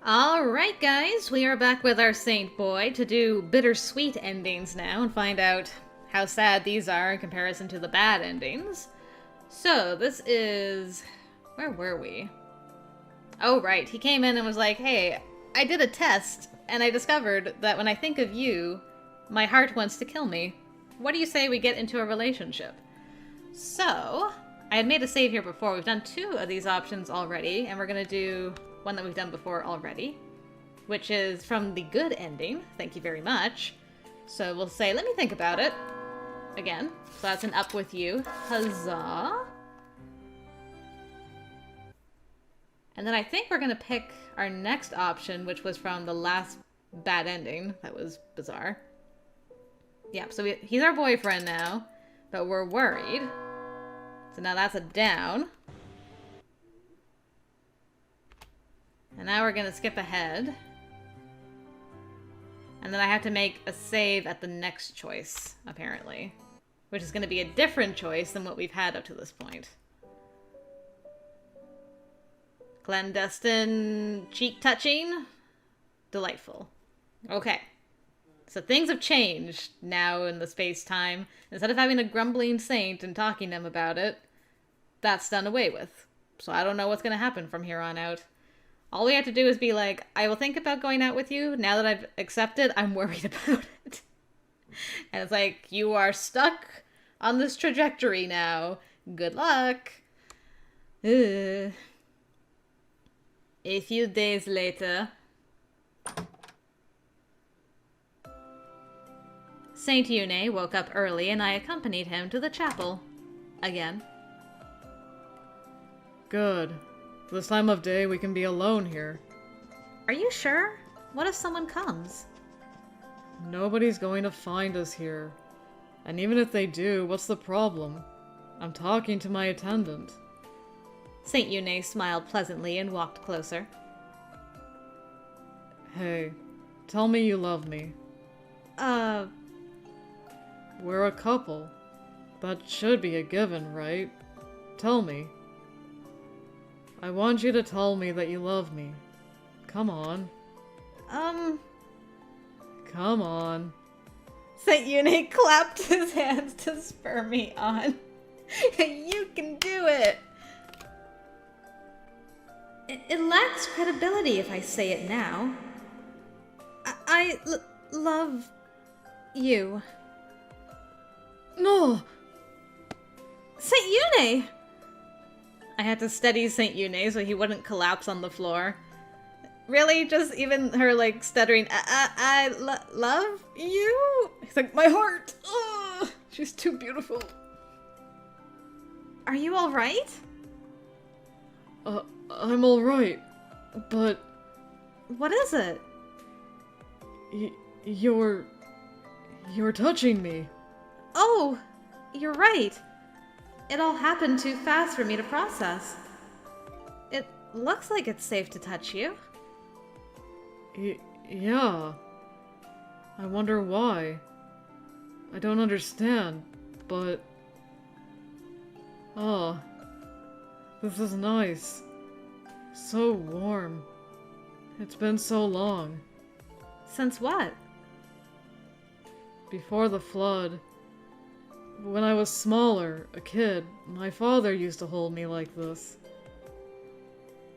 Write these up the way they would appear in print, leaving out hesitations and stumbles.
Alright guys, we are back with our Saint Boy to do bittersweet endings now and find out how sad these are in comparison to the bad endings. So, this is... where were we? Oh right, he came in and was like, hey, I did a test and I discovered that when I think of you, my heart wants to kill me. What do you say we get into a relationship? So, I had made a save here before. We've done 2 of these options already, and we're gonna do one that we've done before already, which is from the good ending. Thank you very much. So we'll say, let me think about it. Again. So that's an up with you. Huzzah. And then I think we're gonna pick our next option, which was from the last bad ending. That was bizarre. Yeah, so he's our boyfriend now, but we're worried. So now that's a down. And now we're gonna skip ahead. And then I have to make a save at the next choice, apparently. Which is gonna be a different choice than what we've had up to this point. Clandestine cheek touching? Delightful. Okay. So things have changed now in the space-time. Instead of having a grumbling saint and talking to him about it, that's done away with. So I don't know what's gonna happen from here on out. All we have to do is be like, I will think about going out with you. Now that I've accepted, I'm worried about it. And it's like, you are stuck on this trajectory now. Good luck. Ugh. A few days later. Saint Yune woke up early and I accompanied him to the chapel. Again. Good. For this time of day, we can be alone here. Are you sure? What if someone comes? Nobody's going to find us here. And even if they do, what's the problem? I'm talking to my attendant. Saint Yune smiled pleasantly and walked closer. Hey, tell me you love me. We're a couple. That should be a given, right? Tell me. I want you to tell me that you love me. Come on. Come on. Saint Yune clapped his hands to spur me on. You can do it! It lacks credibility if I say it now. I love you. No! Saint Yune! I had to steady Saint Yune so he wouldn't collapse on the floor. Really? Just even her, like, stuttering, love you? He's like, my heart! Ugh, she's too beautiful. Are you alright? I'm alright, but... What is it? You're touching me. Oh, you're right. It all happened too fast for me to process. It looks like it's safe to touch you. Yeah. I wonder why. I don't understand, but... Oh, this is nice. So warm. It's been so long. Since what? Before the flood. When I was smaller, a kid, my father used to hold me like this.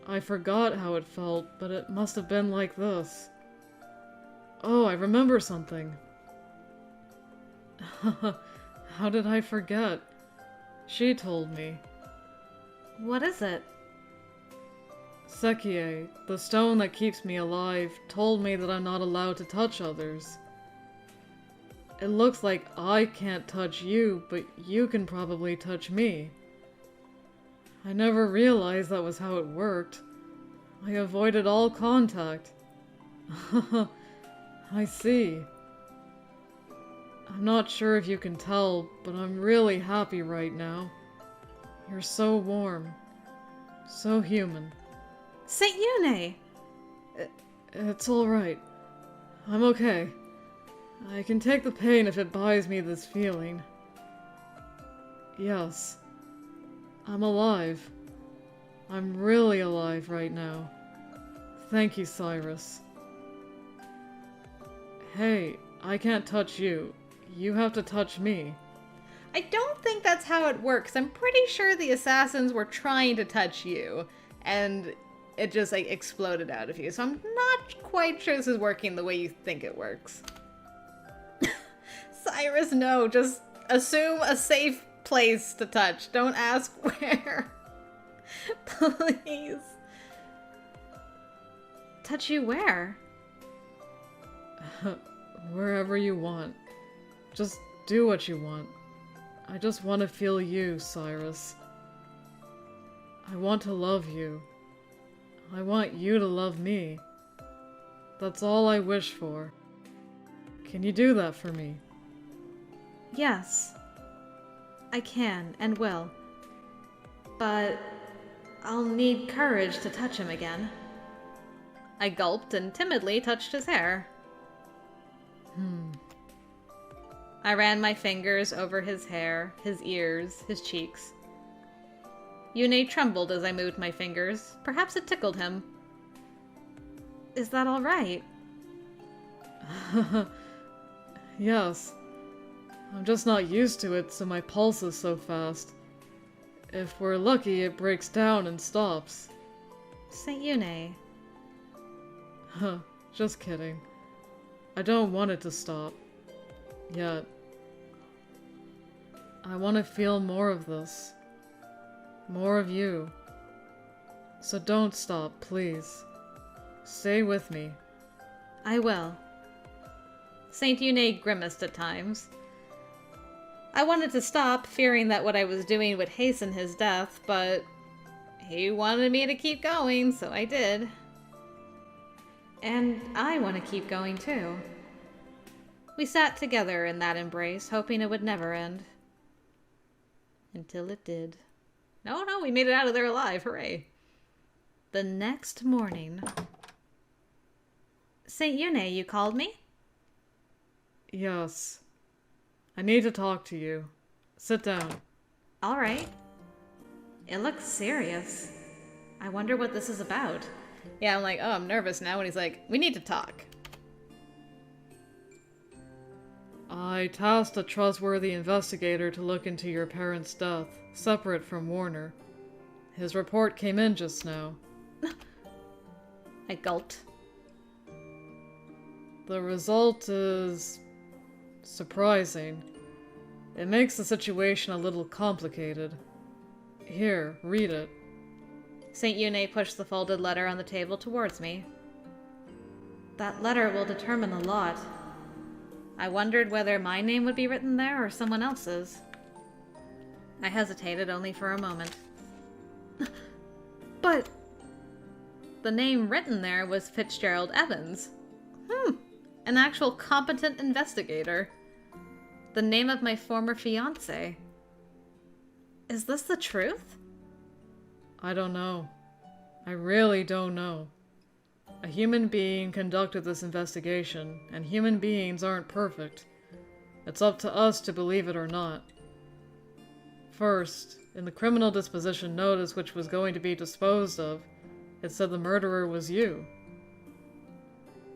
I forgot how it felt, but it must have been like this. Oh, I remember something. How did I forget? She told me. What is it? Sekie, the stone that keeps me alive, told me that I'm not allowed to touch others. It looks like I can't touch you, but you can probably touch me. I never realized that was how it worked. I avoided all contact. I see. I'm not sure if you can tell, but I'm really happy right now. You're so warm. So human. Saint Yune! It's alright. I'm okay. I can take the pain if it buys me this feeling. Yes. I'm alive. I'm really alive right now. Thank you, Cyrus. Hey, I can't touch you. You have to touch me. I don't think that's how it works. I'm pretty sure the assassins were trying to touch you, and it just, like, exploded out of you. So I'm not quite sure this is working the way you think it works. Cyrus, no. Just assume a safe place to touch. Don't ask where. Please. Touch you where? Wherever you want. Just do what you want. I just want to feel you, Cyrus. I want to love you. I want you to love me. That's all I wish for. Can you do that for me? Yes. I can and will. But I'll need courage to touch him again. I gulped and timidly touched his hair. I ran my fingers over his hair, his ears, his cheeks. Yune trembled as I moved my fingers. Perhaps it tickled him. Is that all right? Yes. I'm just not used to it, so my pulse is so fast. If we're lucky, it breaks down and stops. Saint Yune. Huh, just kidding. I don't want it to stop. Yet. I want to feel more of this. More of you. So don't stop, please. Stay with me. I will. Saint Yune grimaced at times. I wanted to stop, fearing that what I was doing would hasten his death, but he wanted me to keep going, so I did. And I want to keep going too. We sat together in that embrace, hoping it would never end. Until it did. No, we made it out of there alive, hooray. The next morning... Saint Yune, you called me? Yes. I need to talk to you. Sit down. All right. It looks serious. I wonder what this is about. Yeah, I'm like, oh, I'm nervous now. And he's like, we need to talk. I tasked a trustworthy investigator to look into your parents' death, separate from Warner. His report came in just now. I gulped. The result is... surprising. It makes the situation a little complicated. Here, read it. Saint Yune pushed the folded letter on the table towards me. That letter will determine the lot. I wondered whether my name would be written there or someone else's. I hesitated only for a moment. But the name written there was Fitzgerald Evans. An actual competent investigator. The name of my former fiancé. Is this the truth? I don't know. I really don't know. A human being conducted this investigation, and human beings aren't perfect. It's up to us to believe it or not. First, in the criminal disposition notice which was going to be disposed of, it said the murderer was you.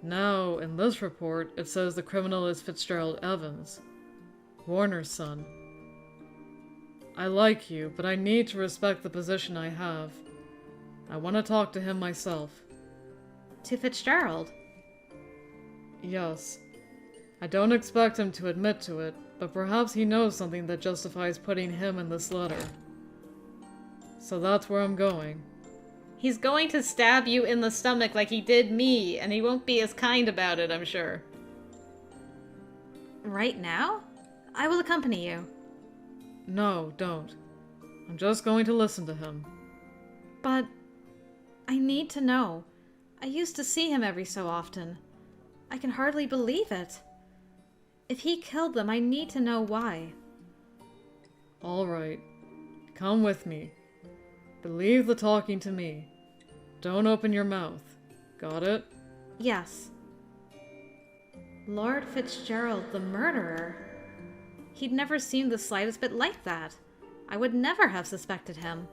Now, in this report, it says the criminal is Fitzgerald Evans, Warner's son. I like you, but I need to respect the position I have. I want to talk to him myself. To Fitzgerald? Yes. I don't expect him to admit to it, but perhaps he knows something that justifies putting him in this letter. So that's where I'm going. He's going to stab you in the stomach like he did me, and he won't be as kind about it, I'm sure. Right now? I will accompany you. No, don't. I'm just going to listen to him. But I need to know. I used to see him every so often. I can hardly believe it. If he killed them, I need to know why. All right. Come with me. But leave the talking to me. Don't open your mouth. Got it? Yes. Lord Fitzgerald, the murderer. He'd never seemed the slightest bit like that. I would never have suspected him.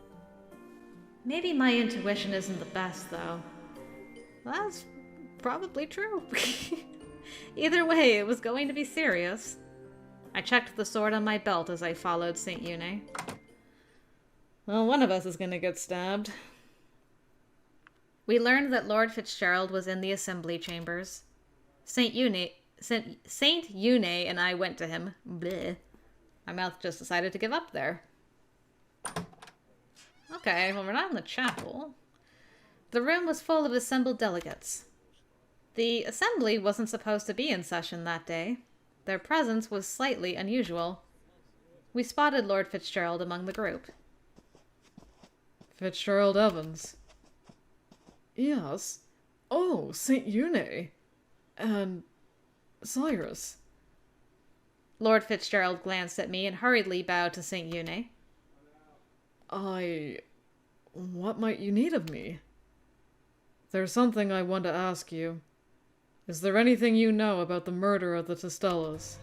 Maybe my intuition isn't the best, though. That's probably true. Either way, it was going to be serious. I checked the sword on my belt as I followed St. Yune. Well, one of us is going to get stabbed. We learned that Lord Fitzgerald was in the assembly chambers. St. Yune and I went to him. Bleh. My mouth just decided to give up there. Okay, well, we're not in the chapel. The room was full of assembled delegates. The assembly wasn't supposed to be in session that day. Their presence was slightly unusual. We spotted Lord Fitzgerald among the group. Fitzgerald Evans. Yes. Oh, St. Yune. And Cyrus. Lord Fitzgerald glanced at me and hurriedly bowed to St. Yune. What might you need of me? There's something I want to ask you. Is there anything you know about the murder of the Testellas?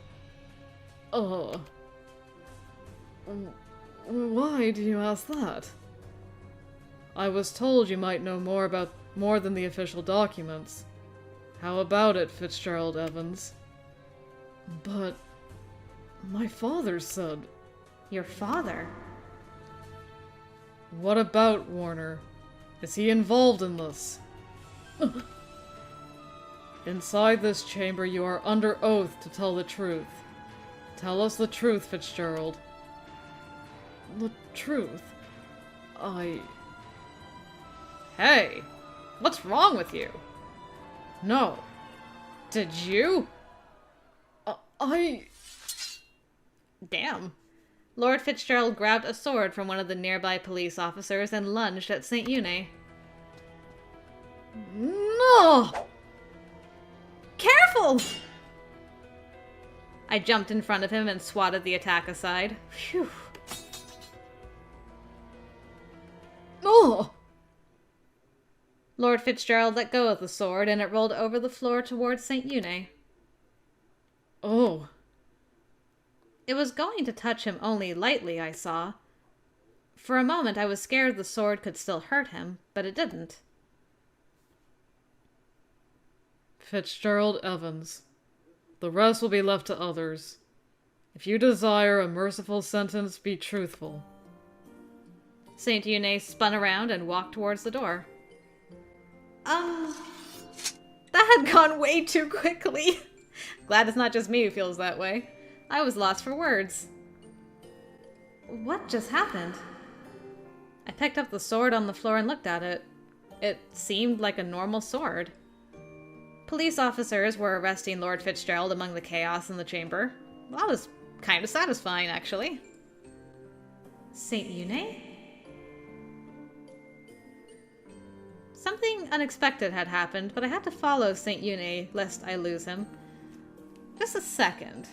Why do you ask that? I was told you might know more than the official documents. How about it, Fitzgerald Evans? But my father said... Your father? What about Warner? Is he involved in this? Inside this chamber, you are under oath to tell the truth. Tell us the truth, Fitzgerald. The truth? Hey! What's wrong with you? No. Did you? Damn. Lord Fitzgerald grabbed a sword from one of the nearby police officers and lunged at St. Yune. No! Careful! I jumped in front of him and swatted the attack aside. Phew. Oh! Lord Fitzgerald let go of the sword and it rolled over the floor towards St. Yune. Oh. It was going to touch him only lightly, I saw. For a moment I was scared the sword could still hurt him, but it didn't. Fitzgerald Evans. The rest will be left to others. If you desire a merciful sentence, be truthful. St. Yune spun around and walked towards the door. That had gone way too quickly. Glad it's not just me who feels that way. I was lost for words. What just happened? I picked up the sword on the floor and looked at it. It seemed like a normal sword. Police officers were arresting Lord Fitzgerald among the chaos in the chamber. Well, that was kind of satisfying, actually. St. Yune? Something unexpected had happened, but I had to follow St. Yune lest I lose him. Just a second.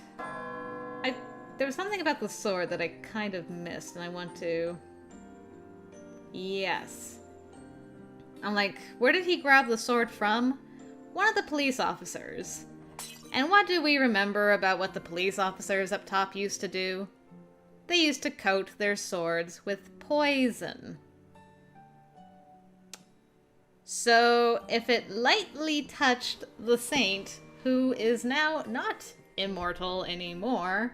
There was something about the sword that I kind of missed, and I want to... Yes. I'm like, where did he grab the sword from? One of the police officers. And what do we remember about what the police officers up top used to do? They used to coat their swords with poison. So, if it lightly touched the saint, who is now not immortal anymore,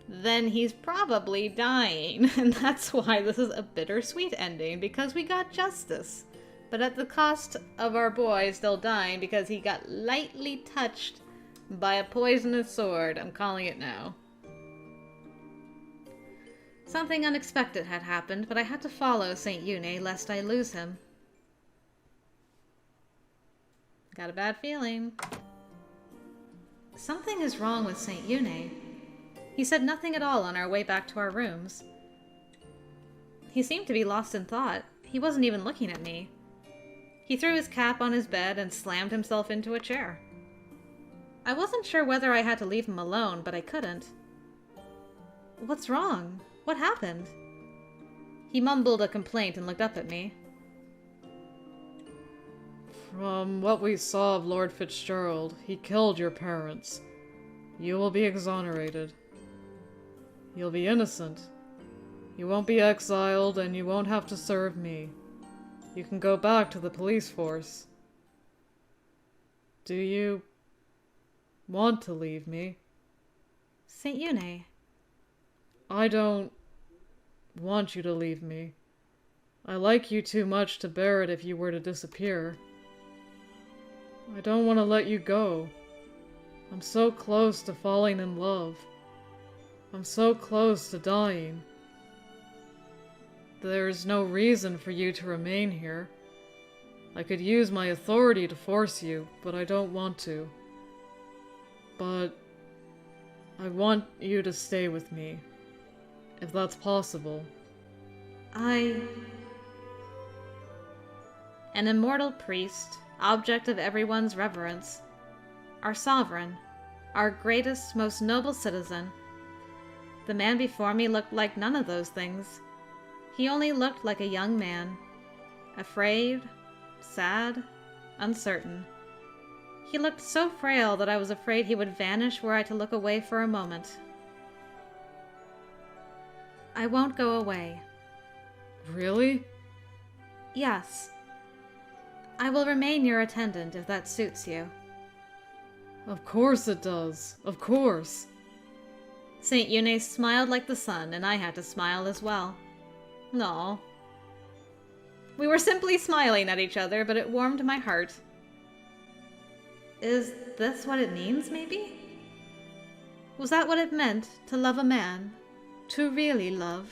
then he's probably dying. And that's why this is a bittersweet ending, because we got justice. But at the cost of our boy still dying because he got lightly touched by a poisonous sword. I'm calling it now. Something unexpected had happened, but I had to follow St. Yune lest I lose him. Got a bad feeling. Something is wrong with St. Yune. He said nothing at all on our way back to our rooms. He seemed to be lost in thought. He wasn't even looking at me. He threw his cap on his bed and slammed himself into a chair. I wasn't sure whether I had to leave him alone, but I couldn't. What's wrong? What happened? He mumbled a complaint and looked up at me. From what we saw of Lord Fitzgerald, he killed your parents. You will be exonerated. You'll be innocent. You won't be exiled, and you won't have to serve me. You can go back to the police force. Do you want to leave me? Saint Yune. I don't want you to leave me. I like you too much to bear it if you were to disappear. I don't want to let you go. I'm so close to falling in love. I'm so close to dying. There's no reason for you to remain here. I could use my authority to force you, but I don't want to. But I want you to stay with me, if that's possible. An immortal priest, object of everyone's reverence. Our sovereign, our greatest, most noble citizen. The man before me looked like none of those things. He only looked like a young man, afraid, sad, uncertain. He looked so frail that I was afraid he would vanish were I to look away for a moment. I won't go away. Really? Yes. I will remain your attendant if that suits you. Of course it does. Of course. Saint Yune smiled like the sun, and I had to smile as well. No. We were simply smiling at each other, but it warmed my heart. Is this what it means, maybe? Was that what it meant, to love a man? To really love?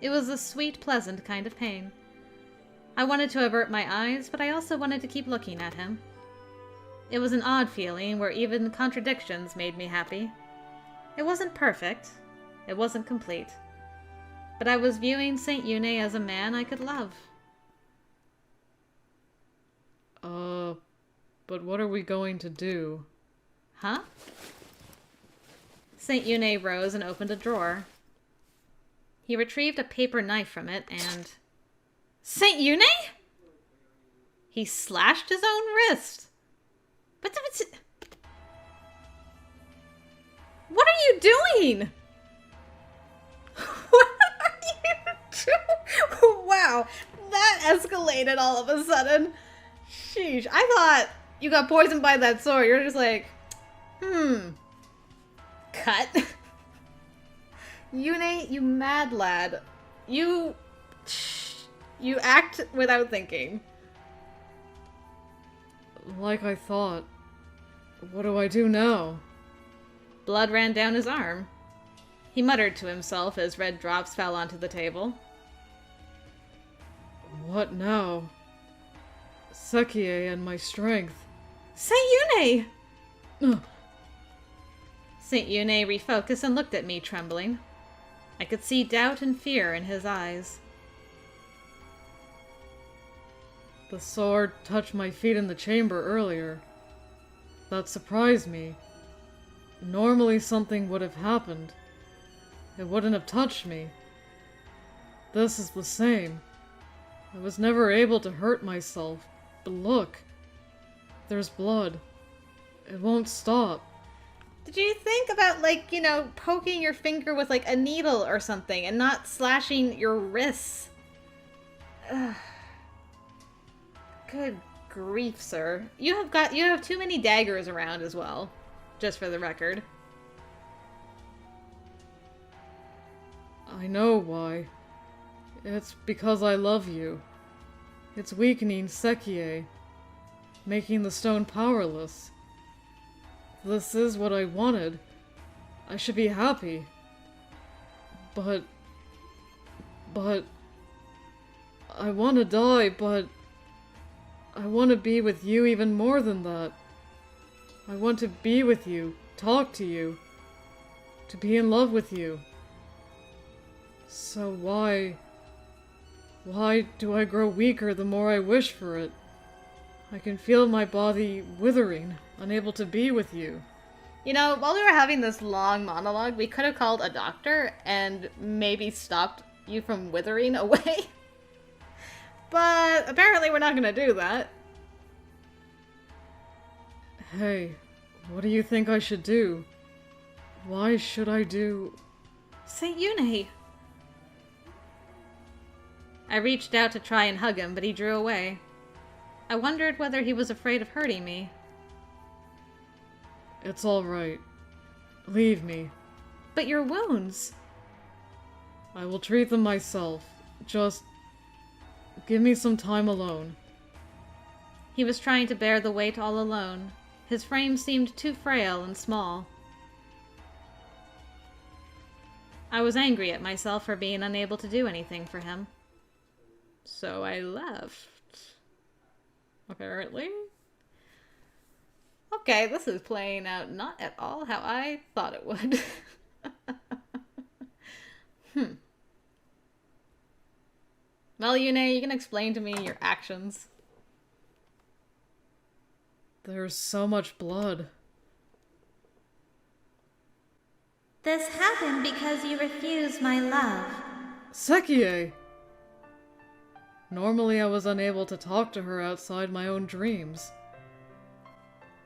It was a sweet, pleasant kind of pain. I wanted to avert my eyes, but I also wanted to keep looking at him. It was an odd feeling where even contradictions made me happy. It wasn't perfect. It wasn't complete. But I was viewing Saint Yune as a man I could love. But what are we going to do? Huh? Saint Yune rose and opened a drawer. He retrieved a paper knife from it and... Saint Yune? He slashed his own wrist. What are you doing? What are you doing? Wow, that escalated all of a sudden. Sheesh, I thought you got poisoned by that sword. You're just like, cut. Yune, you mad lad. You act without thinking. Like I thought. What do I do now? Blood ran down his arm. He muttered to himself as red drops fell onto the table. What now? Sekie and my strength. Saint Yune! Saint Yune refocused and looked at me, trembling. I could see doubt and fear in his eyes. The sword touched my feet in the chamber earlier. That surprised me. Normally something would have happened. It wouldn't have touched me. This is the same. I was never able to hurt myself. But look. There's blood. It won't stop. Did you think about, poking your finger with, a needle or something and not slashing your wrists? Ugh. Good grief, sir. You have too many daggers around as well. Just for the record. I know why. It's because I love you. It's weakening Sekie, making the stone powerless. This is what I wanted. I should be happy. But I want to die, but I want to be with you even more than that. I want to be with you, talk to you, to be in love with you. So why do I grow weaker the more I wish for it? I can feel my body withering, unable to be with you. While we were having this long monologue, we could have called a doctor and maybe stopped you from withering away. But apparently we're not going to do that. Hey, what do you think I should do? Why should I do... Saint Yune. I reached out to try and hug him, but he drew away. I wondered whether he was afraid of hurting me. It's alright. Leave me. But your wounds... I will treat them myself. Just... give me some time alone. He was trying to bear the weight all alone. His frame seemed too frail and small. I was angry at myself for being unable to do anything for him. So I left. Apparently. Okay, this is playing out not at all how I thought it would. Well, Yune, you can explain to me your actions. There's so much blood. This happened because you refused my love. Sekie! Normally I was unable to talk to her outside my own dreams.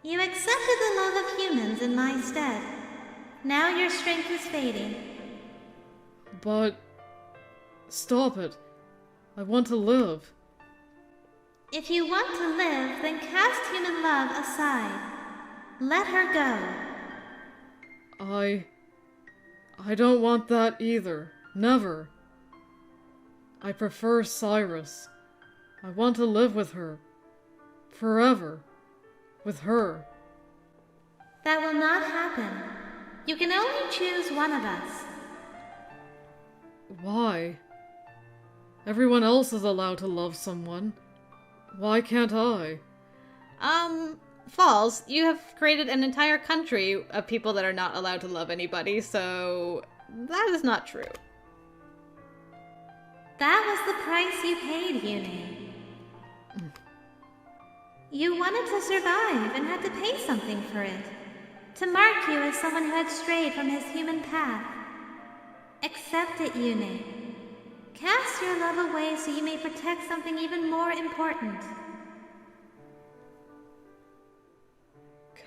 You accepted the love of humans in my stead. Now your strength is fading. But... stop it. I want to live. If you want to live, then cast human love aside. Let her go. I don't want that either. Never. I prefer Cyrus. I want to live with her. Forever. With her. That will not happen. You can only choose one of us. Why? Everyone else is allowed to love someone. Why can't I? Falls, you have created an entire country of people that are not allowed to love anybody, so that is not true. That was the price you paid, Yune. You wanted to survive and had to pay something for it. To mark you as someone who had strayed from his human path. Accept it, Yune. Cast your love away so you may protect something even more important.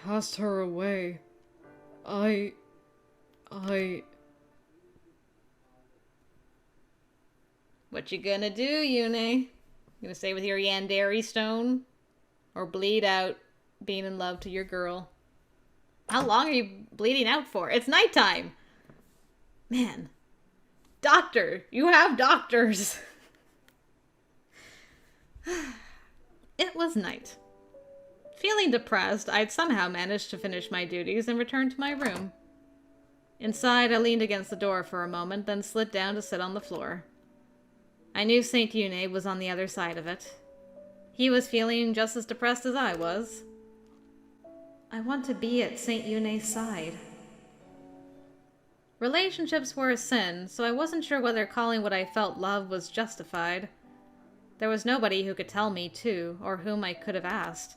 Cast her away. I... What you gonna do, Yune? Gonna stay with your Yandere stone? Or bleed out being in love to your girl? How long are you bleeding out for? It's nighttime! Man. Doctor! You have doctors! It was night. Feeling depressed, I'd somehow managed to finish my duties and return to my room. Inside, I leaned against the door for a moment, then slid down to sit on the floor. I knew Saint Yune was on the other side of it. He was feeling just as depressed as I was. I want to be at Saint Yune's side. Relationships were a sin, so I wasn't sure whether calling what I felt love was justified. There was nobody who could tell me to, or whom I could have asked.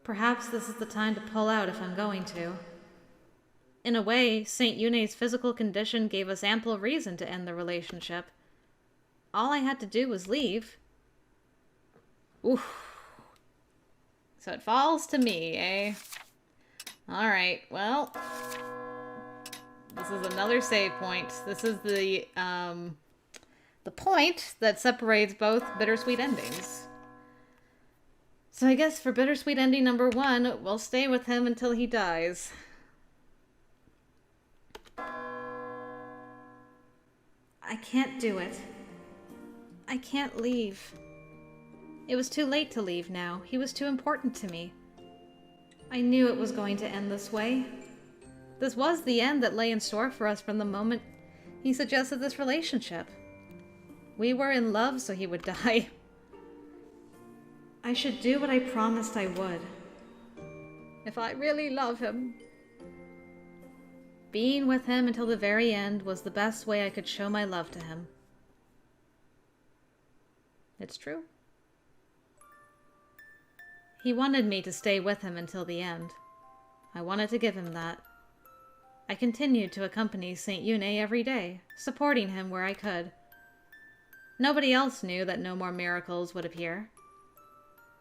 Perhaps this is the time to pull out if I'm going to. In a way, Saint Yune's physical condition gave us ample reason to end the relationship. All I had to do was leave. Oof. So it falls to me, eh? Alright, well... This is another save point. This is the point that separates both bittersweet endings. So I guess for bittersweet ending number 1, we'll stay with him until he dies. I can't do it. I can't leave. It was too late to leave now. He was too important to me. I knew it was going to end this way. This was the end that lay in store for us from the moment he suggested this relationship. We were in love, so he would die. I should do what I promised I would. If I really love him. Being with him until the very end was the best way I could show my love to him. It's true. He wanted me to stay with him until the end. I wanted to give him that. I continued to accompany Saint Yune every day, supporting him where I could. Nobody else knew that no more miracles would appear.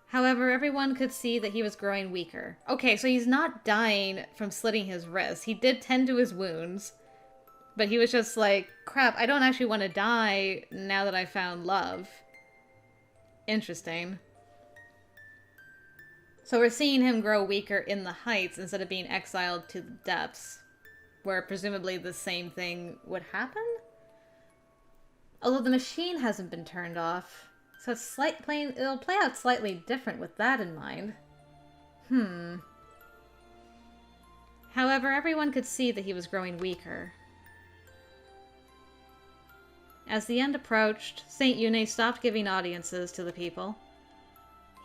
However, everyone could see that he was growing weaker. Okay, so he's not dying from slitting his wrist. He did tend to his wounds, but he was just like, crap, I don't actually want to die now that I found love. Interesting. So we're seeing him grow weaker in the heights instead of being exiled to the depths, where presumably the same thing would happen? Although the machine hasn't been turned off, so it'll play out slightly different with that in mind. However, everyone could see that he was growing weaker. As the end approached, Saint Yune stopped giving audiences to the people.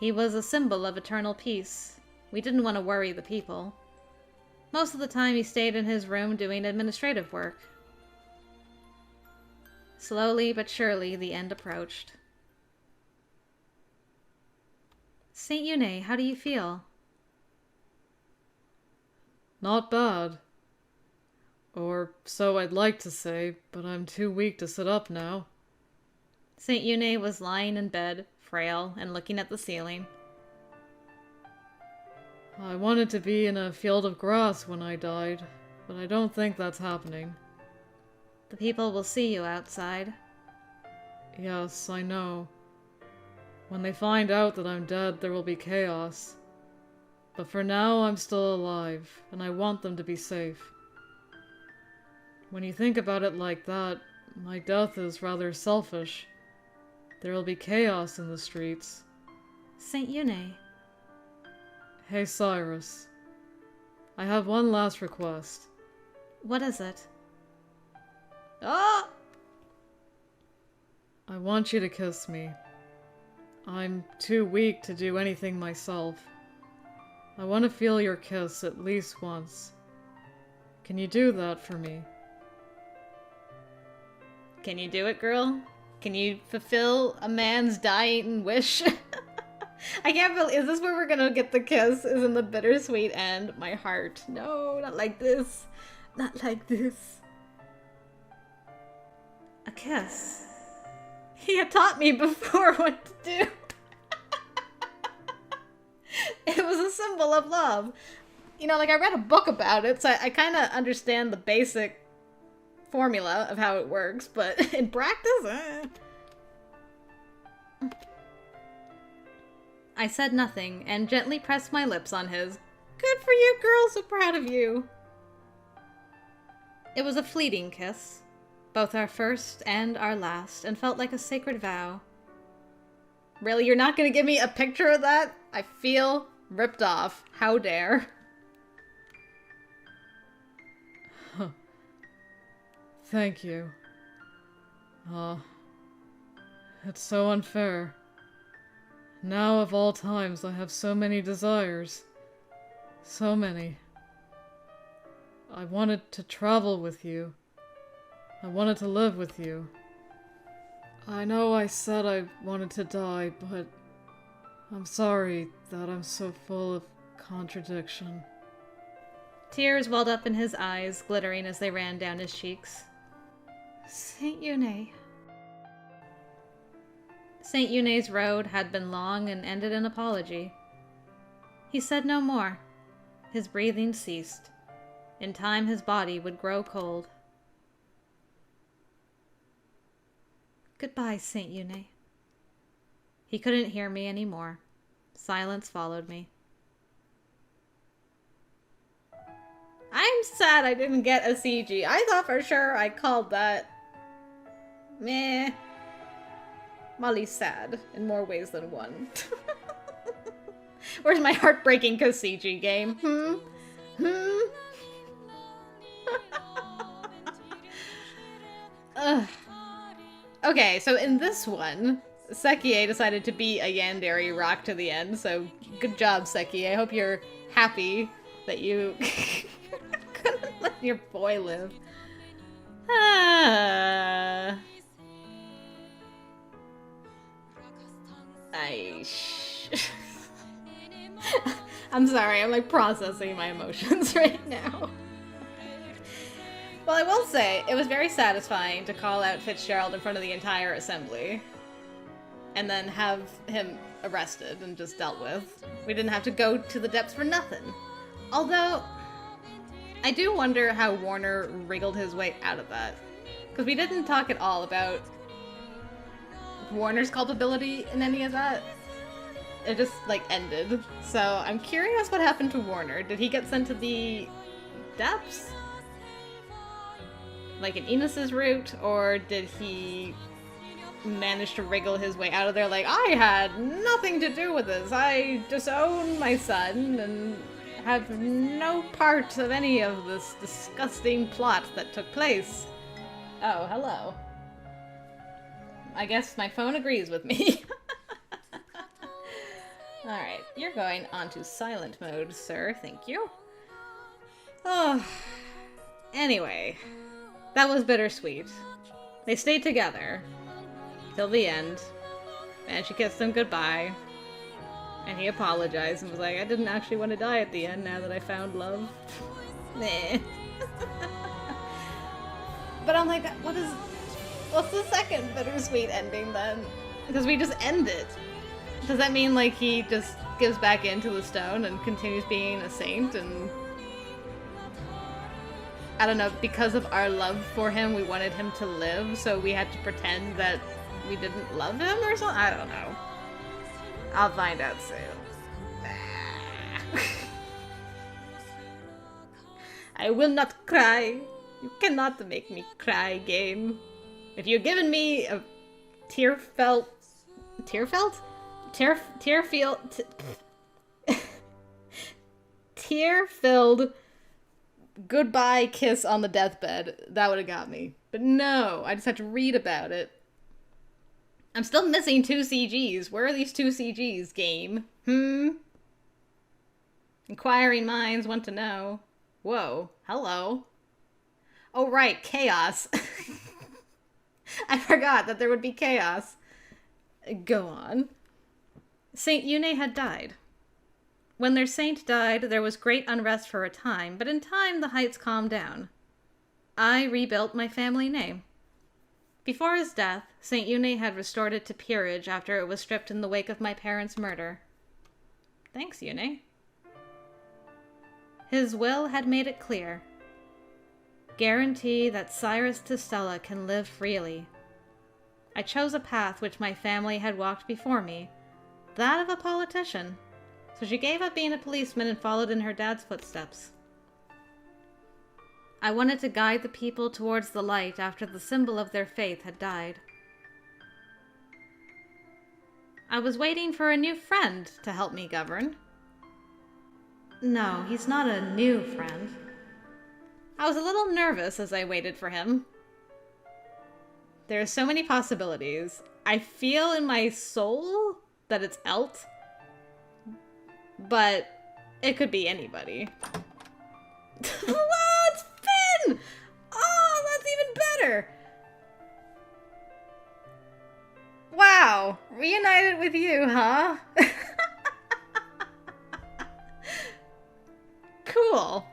He was a symbol of eternal peace. We didn't want to worry the people. Most of the time he stayed in his room doing administrative work. Slowly but surely, the end approached. Saint Yune, how do you feel? Not bad. Or so I'd like to say, but I'm too weak to sit up now. Saint Yune was lying in bed, frail, and looking at the ceiling. I wanted to be in a field of grass when I died, but I don't think that's happening. The people will see you outside. Yes, I know. When they find out that I'm dead, there will be chaos. But for now, I'm still alive, and I want them to be safe. When you think about it like that, my death is rather selfish. There will be chaos in the streets. Saint Yune. Hey, Cyrus. I have one last request. What is it? Oh! I want you to kiss me. I'm too weak to do anything myself. I want to feel your kiss at least once. Can you do that for me? Can you do it, girl? Can you fulfill a man's dying wish? I can't believe— is this where we're gonna get the kiss? Is in the bittersweet end? My heart. No, not like this. Not like this. A kiss. He had taught me before what to do. It was a symbol of love. You know, like, I read a book about it, so I kind of understand the basic formula of how it works, but in practice, I said nothing and gently pressed my lips on his. Good for you, girl, so proud of you. It was a fleeting kiss, both our first and our last, and felt like a sacred vow. Really, you're not gonna give me a picture of that? I feel ripped off. How dare. Thank you. It's so unfair. Now of all times I have so many desires. So many. I wanted to travel with you. I wanted to live with you. I know I said I wanted to die, but I'm sorry that I'm so full of contradiction. Tears welled up in his eyes, glittering as they ran down his cheeks. Saint Yune. Saint Yune's road had been long and ended in apology. He said no more. His breathing ceased. In time his body would grow cold. Goodbye, Saint Yune. He couldn't hear me anymore. Silence followed me. I'm sad I didn't get a CG. I thought for sure I called that. Meh. Molly's sad in more ways than one. Where's my heartbreaking CG game? Okay, so in this one, Sekie decided to be a yandere rock to the end, so good job, Sekie. I hope you're happy that you couldn't let your boy live. I'm sorry, I'm like processing my emotions right now. Well, I will say, it was very satisfying to call out Fitzgerald in front of the entire assembly. And then have him arrested and just dealt with. We didn't have to go to the depths for nothing. Although, I do wonder how Warner wriggled his way out of that. Because we didn't talk at all about Warner's culpability in any of that. It just, like, ended. So I'm curious what happened to Warner. Did he get sent to the depths? Like in Enos's route? Or did he manage to wriggle his way out of there like, I had nothing to do with this. I disown my son and have no part of any of this disgusting plot that took place. Oh, hello. I guess my phone agrees with me. Alright, you're going onto silent mode, sir. Thank you. Oh. Anyway, that was bittersweet. They stayed together till the end, and she kissed him goodbye. And he apologized and was like, I didn't actually want to die at the end now that I found love. Nah. But I'm like, what's the second bittersweet ending then? Because we just end it. Does that mean, like, he just gives back into the stone and continues being a saint and... I don't know, because of our love for him, we wanted him to live, so we had to pretend that we didn't love him or something? I don't know. I'll find out soon. I will not cry. You cannot make me cry, game. If you're giving me a tear-filled goodbye kiss on the deathbed, that would have got me. But no, I just had to read about it. I'm still missing 2 CGs. Where are these 2 CGs, game? Inquiring minds want to know. Whoa, hello. Oh right, chaos. I forgot that there would be chaos. Go on. Saint Yune had died. When their saint died, there was great unrest for a time, but in time the heights calmed down. I rebuilt my family name. Before his death, Saint Yune had restored it to peerage after it was stripped in the wake of my parents' murder. Thanks, Yune. His will had made it clear. Guarantee that Cyrus Testella can live freely. I chose a path which my family had walked before me, that of a politician. So she gave up being a policeman and followed in her dad's footsteps. I wanted to guide the people towards the light after the symbol of their faith had died. I was waiting for a new friend to help me govern. No, he's not a new friend. I was a little nervous as I waited for him. There are so many possibilities. I feel in my soul that it's Elt, but it could be anybody. Whoa, it's Finn! Oh, that's even better! Wow, reunited with you, huh? Cool.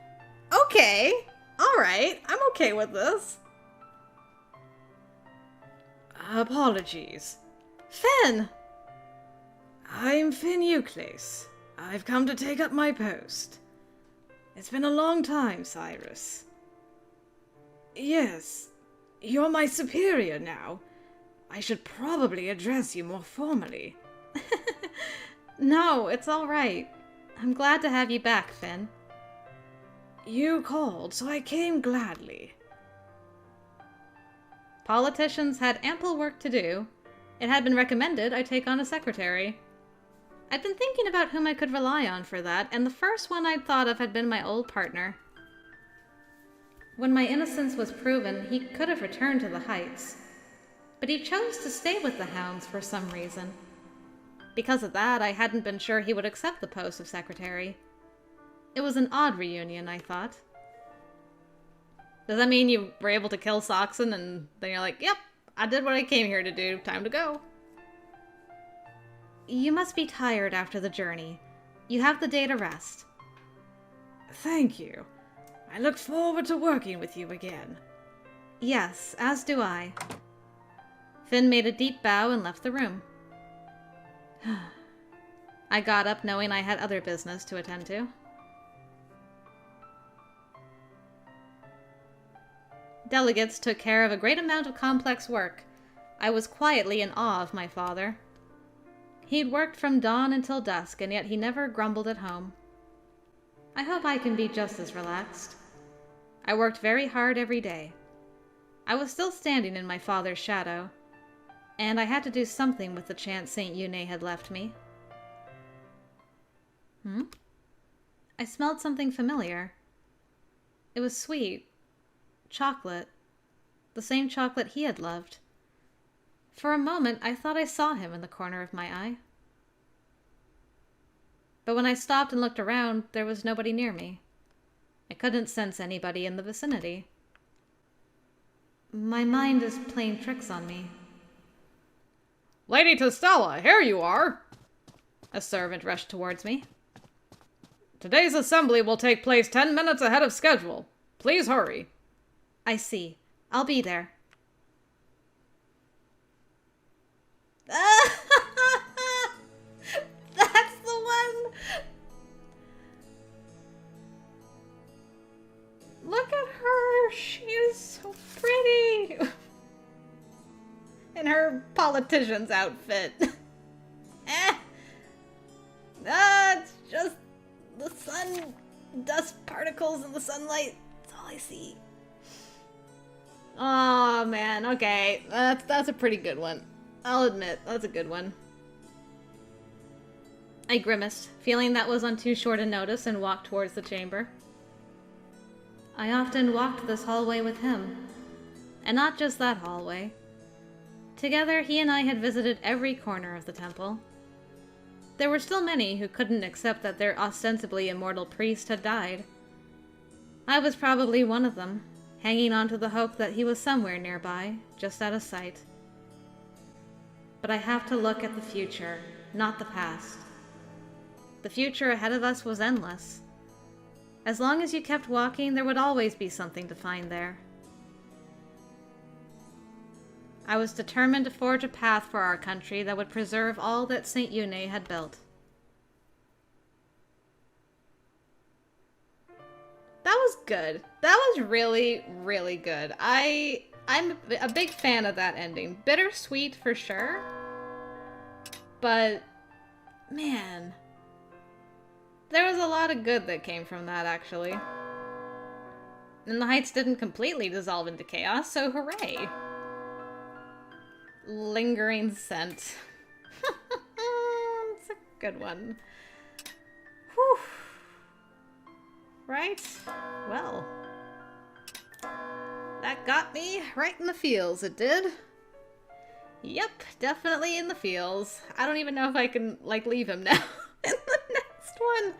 Okay. Alright, I'm okay with this. Apologies. Finn! I'm Finn Euclase. I've come to take up my post. It's been a long time, Cyrus. Yes, you're my superior now. I should probably address you more formally. No, it's alright. I'm glad to have you back, Finn. You called, so I came gladly. Politicians had ample work to do. It had been recommended I take on a secretary. I'd been thinking about whom I could rely on for that, and the first one I'd thought of had been my old partner. When my innocence was proven, he could have returned to the Heights. But he chose to stay with the Hounds for some reason. Because of that, I hadn't been sure he would accept the post of secretary. It was an odd reunion, I thought. Does that mean you were able to kill Soxon and then you're like, yep, I did what I came here to do, time to go? You must be tired after the journey. You have the day to rest. Thank you. I look forward to working with you again. Yes, as do I. Finn made a deep bow and left the room. I got up knowing I had other business to attend to. Delegates took care of a great amount of complex work. I was quietly in awe of my father. He'd worked from dawn until dusk, and yet he never grumbled at home. I hope I can be just as relaxed. I worked very hard every day. I was still standing in my father's shadow, and I had to do something with the chance St. Yune had left me. I smelled something familiar. It was sweet. Chocolate. The same chocolate he had loved. For a moment, I thought I saw him in the corner of my eye. But when I stopped and looked around, there was nobody near me. I couldn't sense anybody in the vicinity. My mind is playing tricks on me. Lady Testella, here you are! A servant rushed towards me. Today's assembly will take place 10 minutes ahead of schedule. Please hurry. I see. I'll be there. That's the one! Look at her! She is so pretty! In her politician's outfit. It's just the sun, dust particles in the sunlight. That's all I see. Oh man, okay. That's a pretty good one. I'll admit, that's a good one. I grimaced, feeling that was on too short a notice, and walked towards the chamber. I often walked this hallway with him. And not just that hallway. Together, he and I had visited every corner of the temple. There were still many who couldn't accept that their ostensibly immortal priest had died. I was probably one of them, hanging on to the hope that he was somewhere nearby, just out of sight. But I have to look at the future, not the past. The future ahead of us was endless. As long as you kept walking, there would always be something to find there. I was determined to forge a path for our country that would preserve all that St. Yune had built. That was good. That was really, really good. I'm a big fan of that ending. Bittersweet for sure. But, man, there was a lot of good that came from that, actually. And the heights didn't completely dissolve into chaos, so hooray. Lingering scent. It's a good one. Whew. Right? Well, that got me right in the feels, it did. Yep, definitely in the feels. I don't even know if I can, like, leave him now in the next one.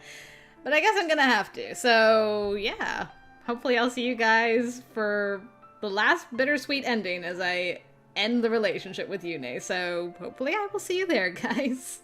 But I guess I'm gonna have to. So, yeah. Hopefully I'll see you guys for the last bittersweet ending as I end the relationship with Yune. So, hopefully I will see you there, guys.